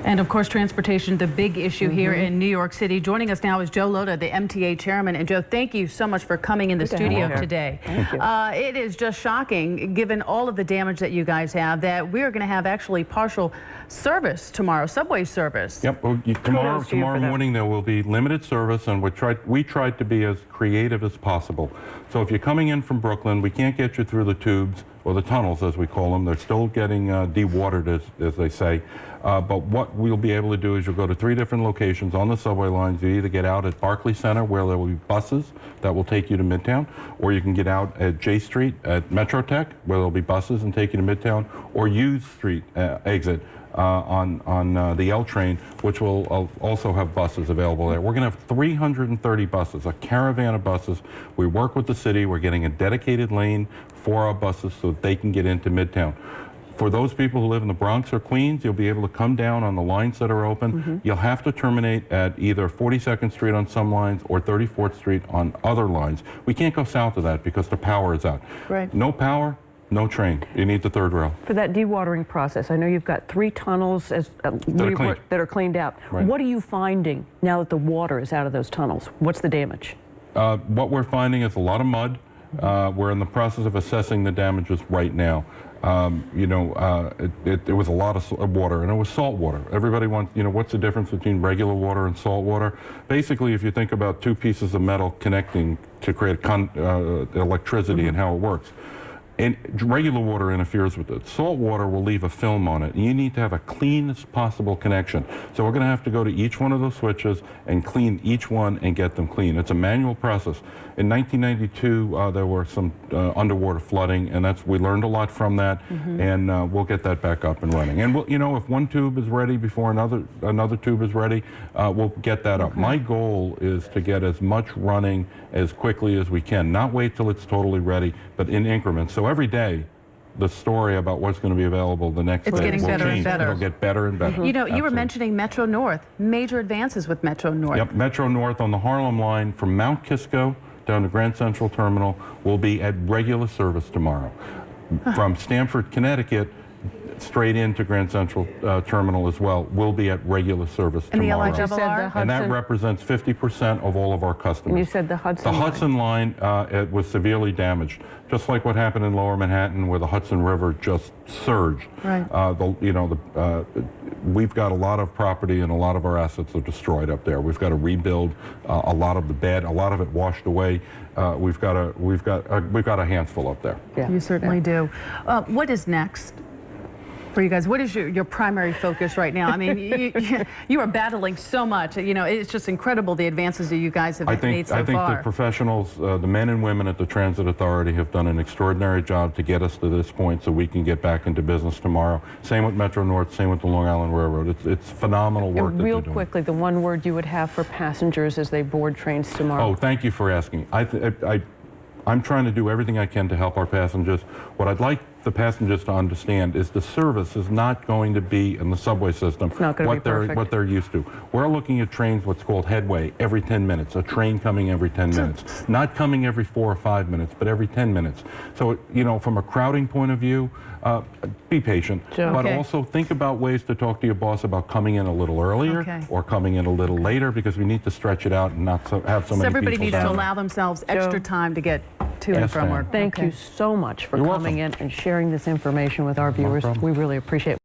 And of course, transportation, the big issue here in New York City. Joining us now is Joe Lhota, the MTA Chairman. And Joe, thank you so much for coming in the studio today. Thank you. It is just shocking, given all of the damage that you guys have, that we're going to have actually partial service tomorrow, subway service. Yep. Well, tomorrow morning there will be limited service, and we tried to be as creative as possible. So if you're coming in from Brooklyn, we can't get you through the tubes, or the tunnels as we call them. They're still getting dewatered, as they say. But what we'll be able to do is you'll go to 3 different locations on the subway lines. You either get out at Barclay Center, where there will be buses that will take you to Midtown, or you can get out at J Street at Metrotech, where there'll be buses and take you to Midtown, or U Street exit on the L train, which will also have buses available there. We're going to have 330 buses, a caravan of buses. We work with the city. We're getting a dedicated lane for our buses so that they can get into Midtown. For those people who live in the Bronx or Queens, you'll be able to come down on the lines that are open. You'll have to terminate at either 42nd Street on some lines or 34th Street on other lines. We can't go south of that because the power is out. Right. No power, no train. You need the third rail. For that dewatering process, I know you've got 3 tunnels that are cleaned out. Right. What are you finding now that the water is out of those tunnels? What's the damage? What we're finding is a lot of mud. We're in the process of assessing the damages right now. It was a lot of water, and it was salt water. Everybody wants, what's the difference between regular water and salt water? Basically, if you think about 2 pieces of metal connecting to create electricity and how it works, and regular water interferes with it. Salt water will leave a film on it, and you need to have a cleanest possible connection. So we're going to have to go to each one of those switches and clean each one and get them clean. It's a manual process. In 1992, there were some underwater flooding, and we learned a lot from that, and we'll get that back up and running. And if one tube is ready before another tube is ready, we'll get that up. My goal is to get as much running as quickly as we can, not wait till it's totally ready, but in increments. So every day, the story about what's going to be available the next day will change. And better. It'll get better and better. You were mentioning Metro North, major advances with Metro North. Yep, Metro North on the Harlem line from Mount Kisco down to Grand Central Terminal will be at regular service tomorrow. From Stamford, Connecticut, straight into Grand Central Terminal as well, will be at regular service tomorrow. And the LIRR? And that represents 50% of all of our customers. And you said the Hudson line. The Hudson line it was severely damaged, just like what happened in Lower Manhattan, where the Hudson River just surged. Right. We've got a lot of property, and a lot of our assets are destroyed up there. We've got to rebuild a lot of the bed, a lot of it washed away. We've got a handful up there. Yeah. You certainly do. What is next for you guys? What is your primary focus right now? I mean, you are battling so much. It's just incredible the advances that you guys have made so far. I think the professionals, the men and women at the Transit Authority have done an extraordinary job to get us to this point so we can get back into business tomorrow. Same with Metro North, same with the Long Island Railroad. It's phenomenal work that they're doing. Real quickly, the one word you would have for passengers as they board trains tomorrow. Oh, thank you for asking. I'm trying to do everything I can to help our passengers. What I'd like the passengers to understand is the service is not going to be in the subway system what they're used to. We're looking at trains what's called headway every 10 minutes, a train coming every 10 minutes. Not coming every 4 or 5 minutes, but every 10 minutes. So, from a crowding point of view, be patient, but also think about ways to talk to your boss about coming in a little earlier or coming in a little later, because we need to stretch it out and not have so many people. Everybody needs to allow themselves extra time to get to and from work. Thank you so much for coming in and sharing this information with our viewers. We really appreciate it.